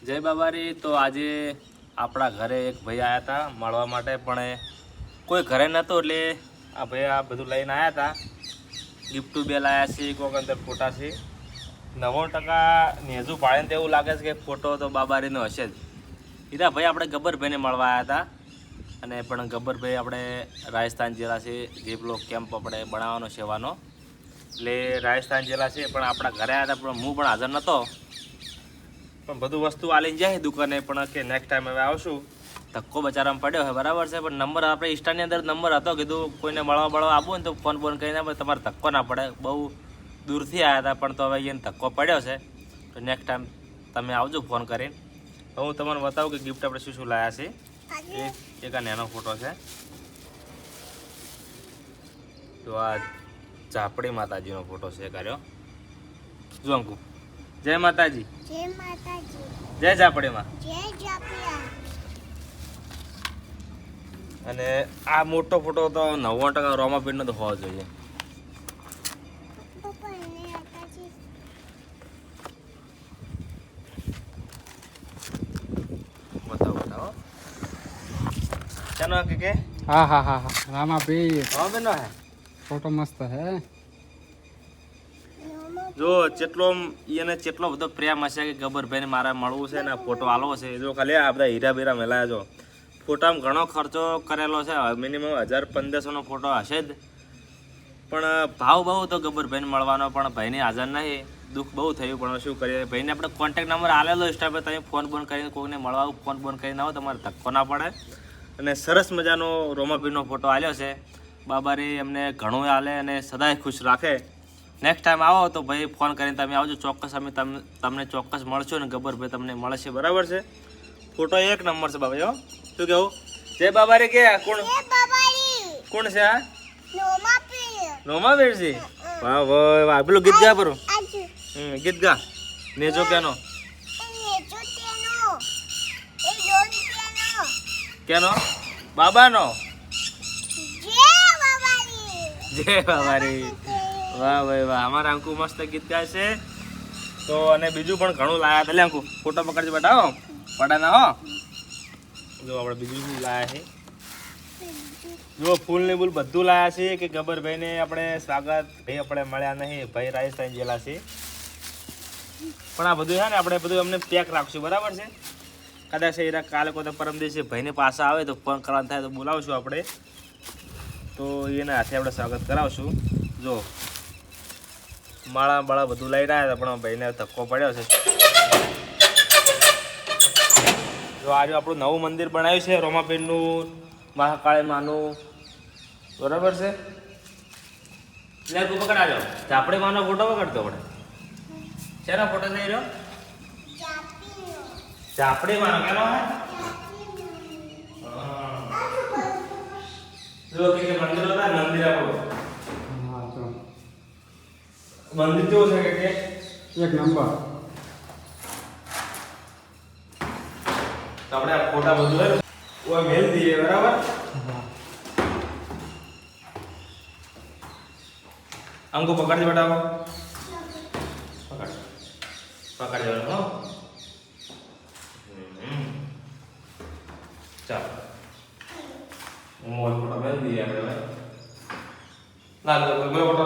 જય બાબારી. તો આજે આપણા ઘરે એક ભાઈ આવ્યા હતા મળવા માટે, પણ કોઈ ઘરે નહોતો એટલે આ ભાઈ આ બધું લઈને આવ્યા હતા. ગિફ્ટો બે લાવ્યા છે, કોઈક અંદર ફોટા છે. 90% નેજું પાડીને તો એવું લાગે છે કે ફોટો તો બાબારીનો હશે જ. હીરા ભાઈ આપણે ગબ્બરભાઈને મળવા આવ્યા હતા, અને પણ ગબ્બરભાઈ આપણે રાજસ્થાન જિલ્લા છે, જે પેલો કેમ્પ આપણે બનાવવાનો સેવાનો, એટલે રાજસ્થાન જિલ્લા છે. પણ આપણા ઘરે આવ્યા હતા, પણ હું પણ હાજર નહોતો. પણ બધું વસ્તુ આલીને જાય દુકાને, પણ કે નેક્સ્ટ ટાઈમ હવે આવશું. ધક્કો બચારામાં પડ્યો છે બરાબર છે, પણ નંબર આપણે ઇન્સ્ટાની અંદર નંબર હતો, કીધું કોઈને મળવા આવવું ને તો ફોન કરીને તમારે ધક્કો ના પડે. બહુ દૂરથી આવ્યા હતા, પણ તો હવે એને ધક્કો પડ્યો છે. તો નેક્સ્ટ ટાઈમ તમે આવજો ફોન કરીને. હું તમને બતાવું કે ગિફ્ટ આપણે શું લાવ્યા છે. એક આ નાનો ફોટો છે. તો આ ઝાપડી માતાજીનો ફોટો છે કર્યો. જો અંકુ, જય માતાજી. જય માતાજી. જય ઝાપડીમાં. જય ઝાપડિયા. અને આ મોટો ફોટો તો 90% રોમાપીરનો તો હોવો જોઈએ. પપ્પા એને આતાજી બતાવો. ચાલો કે हाँ हाँ हाँ हाँ रामा पीर રોમાપીરનો હે. फोटो मस्त है। જો જેટલો બધો પ્રેમ હશે કે ગબ્બરભાઈને મારે મળવું છે ને ફોટો આલવો છે. જો ખાલી આ બધા હીરા બીરા મેલાયા. જો ફોટામાં ઘણો ખર્ચો કરેલો છે, મિનિમમ 1000-1500નો ફોટો હશે જ. પણ ભાવ બહુ તો ગબ્બરભાઈને મળવાનો, પણ ભાઈને હાજર નહીં. દુઃખ બહુ થયું, પણ શું કરીએ. ભાઈને આપણે કોન્ટેક્ટ નંબર આલેલો ઇન્સ્ટા પર, તમે ફોન કરીને કોઈને મળવા ફોન કરીને આવો, તમારે ધક્કો ના પડે. અને સરસ મજાનો રોમાપીરનો ફોટો આલ્યો છે. બાબારી એમને ઘણું આલે અને સદાય ખુશ રાખે. નેક્સ્ટ ટાઈમ આવો તો ભાઈ ફોન કરીને તમે આવજો, ચોક્કસ અમે તમને ચોક્કસ મળશું ને ગબ્બરભાઈ તમને મળશે બરાબર છે. ફોટો એક નંબર છે બાબા. શું કેવું? જય બાબારી કે કોણ કોણ છે આ? રોમાપીર છે. વાહ વાહ વાહ. પેલું ગીત ગા પરું. ગીત ગા નેજો કેનો કેનો? બાબાનો. જય બાબારી. વાહ ભાઈ વાહ. અમારા અંકુ મસ્ત ગીત ગાય છે. તો અને બીજું પણ ઘણું લાયા હતા. લે અંકુ ફોટો પકડજો બતાવો પડાના હો. જો આપણે બીજું શું લાયા છે. જો ફૂલ ને બૂલ બધું લાયા છે કે ગબ્બરભાઈને આપણે સ્વાગત. ભાઈ આપણે મળ્યા નહીં, ભાઈ રાજસ્થાન જેલા છે. પણ આ બધું છે ને આપણે બધું અમને પેક રાખશું બરાબર છે. કદાચ એ કાલે કોઈ પરમ દિવસે ભાઈને પાછા આવે તો ફોન કરવાનું થાય તો બોલાવશું આપણે, તો એના હાથે આપણે સ્વાગત કરાવશું. જો માળા બાળા બધું લઈ રહ્યા હતા, પણ ભાઈને ધક્કો પડ્યો છે. જો આજે આપણું નવું મંદિર બનાવ્યું છે રોમાપીરનું, મહાકાળી માનું બરાબર છે. લે તું પકડાજો. ઝાપડી માનો ફોટો પકડતો આપણે. શેનો ફોટો થઈ રહ્યો? ઝાપડી માનો કેનો હે? જો કે મંદિર હતા, મંદિર આપણું हाँ तो મંદિર કેવું છે કે एक नंबर। તો આપણે આ ફોટા બધું હે ઓ મેલ દઈએ બરાબર. અંકુ પકડજો બેટા. પકડ જવાનું હો. ચાલો હું ફોટો મેલ દઈએ આપણે. ના કોઈ ફોટો